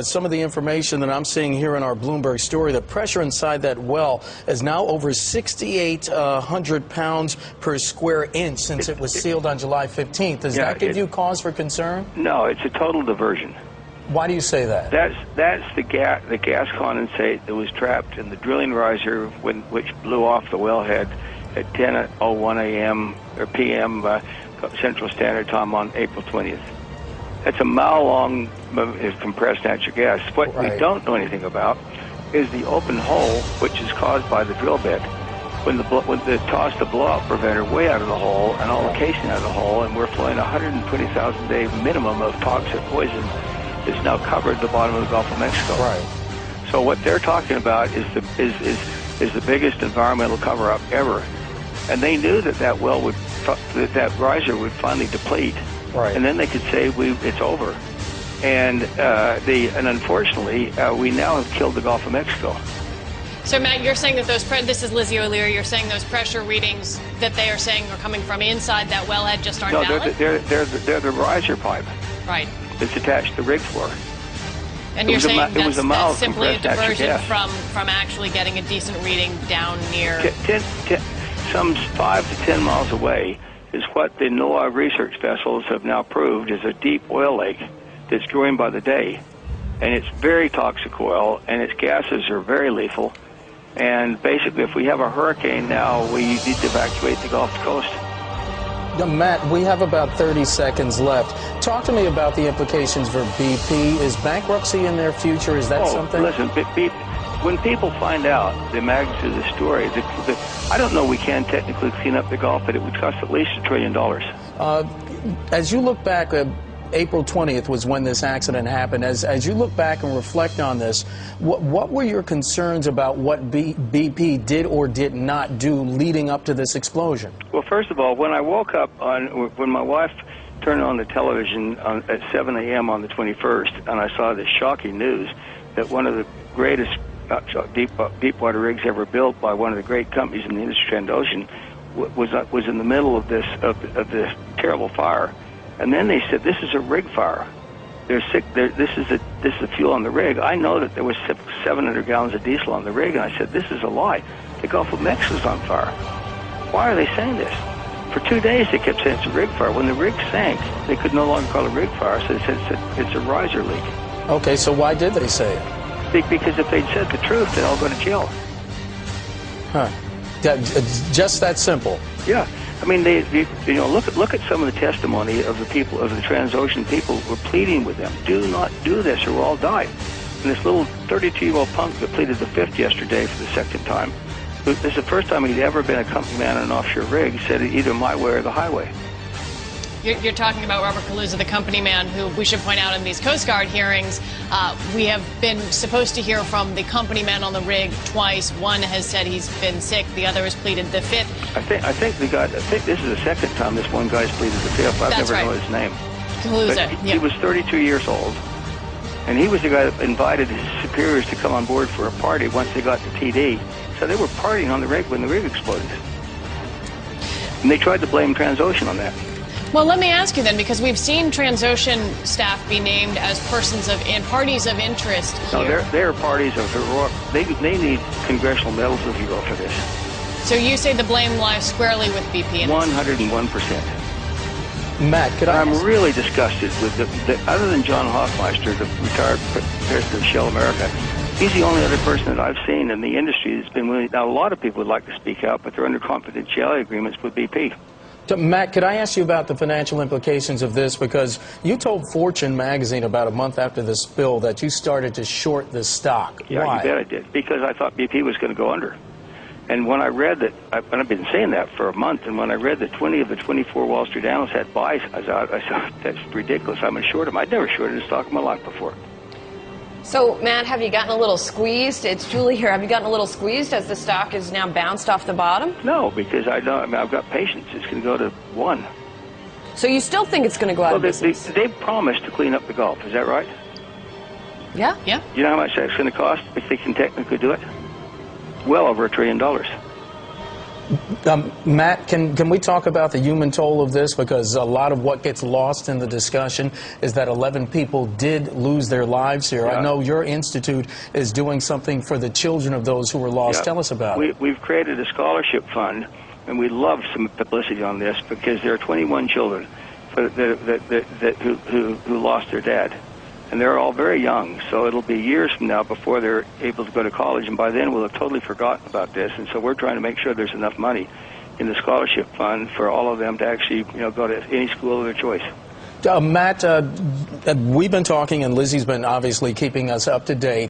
Some of the information that I'm seeing here in our Bloomberg story, the pressure inside that well is now over 6,800 pounds per square inch since it was sealed on July 15th. Does that give you cause for concern? No, it's a total diversion. Why do you say that? That's the gas condensate that was trapped in the drilling riser which blew off the wellhead at 10:01 a.m. or p.m. Central Standard Time on April 20th. That's a mile-long compressed natural gas. What we don't know anything about is the open hole, which is caused by the drill bit. When they tossed the blowout preventer way out of the hole and all the casing out of the hole, and we're flowing 120,000 a day minimum of toxic poison, it's now covered the bottom of the Gulf of Mexico. Right. So what they're talking about is the biggest environmental cover-up ever, and they knew that well would that riser would finally deplete. Right. And then they could say it's over, and unfortunately we now have killed the Gulf of Mexico. So Matt, you're saying that this is Lizzie O'Leary. You're saying those pressure readings that they are saying are coming from inside that wellhead just aren't valid? No, they're the riser pipe. Right. It's attached to the rig floor. And you're saying that's simply a diversion from actually getting a decent reading down near some 5 to 10 miles away is what the NOAA research vessels have now proved is a deep oil lake that's growing by the day. And it's very toxic oil, and its gases are very lethal. And basically, if we have a hurricane now, we need to evacuate the Gulf Coast. Matt, we have about 30 seconds left. Talk to me about the implications for BP. Is bankruptcy in their future? Is that something? Listen, when people find out the magnitude of the story, I don't know we can technically clean up the Gulf, but it would cost at least $1 trillion. As you look back, April 20th was when this accident happened. As you look back and reflect on this, what were your concerns about what BP did or did not do leading up to this explosion? Well, first of all, when I woke up, when my wife turned on the television at 7 a.m. on the 21st, and I saw this shocking news that one of the greatest deepwater rigs ever built by one of the great companies in the industry, Transocean, was in the middle of this terrible fire. And then they said, this is a rig fire. This is the fuel on the rig. I know that there was 700 gallons of diesel on the rig, and I said, this is a lie. The Gulf of Mexico's on fire. Why are they saying this? For 2 days they kept saying it's a rig fire. When the rig sank, they could no longer call it a rig fire, so they said it's a riser leak. Okay, so why did they say it? Because if they'd said the truth, they'd all go to jail. Huh. Just that simple. Yeah. I mean, look at some of the testimony of the people, of the Transocean people who were pleading with them. Do not do this or we'll all die. And this little 32-year-old punk that pleaded the fifth yesterday for the second time, this is the first time he'd ever been a company man on an offshore rig, he said either my way or the highway. You're talking about Robert Kaluza, the company man, who we should point out in these Coast Guard hearings, we have been supposed to hear from the company man on the rig twice. One has said he's been sick. The other has pleaded the fifth. I think this is the second time this one guy's pleaded the fifth. I've never known his name. Kaluza. He was 32 years old, and he was the guy that invited his superiors to come on board for a party once they got to TD. So they were partying on the rig when the rig exploded, and they tried to blame Transocean on that. Well, let me ask you then, because we've seen Transocean staff be named as parties of interest here. No, they're parties of heroic. They need congressional medals of hero for this. So you say the blame lies squarely with BP? 101%. Matt, I'm really disgusted with other than John Hoffmeister, the retired president of Shell America. He's the only other person that I've seen in the industry that's been willing. Now, a lot of people would like to speak out, but they're under confidentiality agreements with BP. Matt, could I ask you about the financial implications of this? Because you told Fortune magazine about a month after the spill that you started to short the stock. Yeah, Why? You bet I did. Because I thought BP was going to go under. And when I read that, and I've been saying that for a month, and when I read that 20 of the 24 Wall Street analysts had buys, I said, that's ridiculous. I'm going to short them. I'd never shorted a stock in my life before. So, Matt, have you gotten a little squeezed? It's Julie here. Have you gotten a little squeezed as the stock is now bounced off the bottom? No, because I've got patience. It's going to go to 1. So you still think it's going to go out of business? They promised to clean up the Gulf. Is that right? Yeah. Yeah. You know how much that's going to cost if they can technically do it? Well over $1 trillion. Matt, can we talk about the human toll of this? Because a lot of what gets lost in the discussion is that 11 people did lose their lives here. Yeah. I know your institute is doing something for the children of those who were lost. Yeah. Tell us about it. We've created a scholarship fund, and we'd love some publicity on this because there are 21 children who lost their dad. And they're all very young, so it'll be years from now before they're able to go to college, and by then we'll have totally forgotten about this. And so we're trying to make sure there's enough money in the scholarship fund for all of them to actually, go to any school of their choice. Matt, we've been talking, and Lizzie's been obviously keeping us up to date.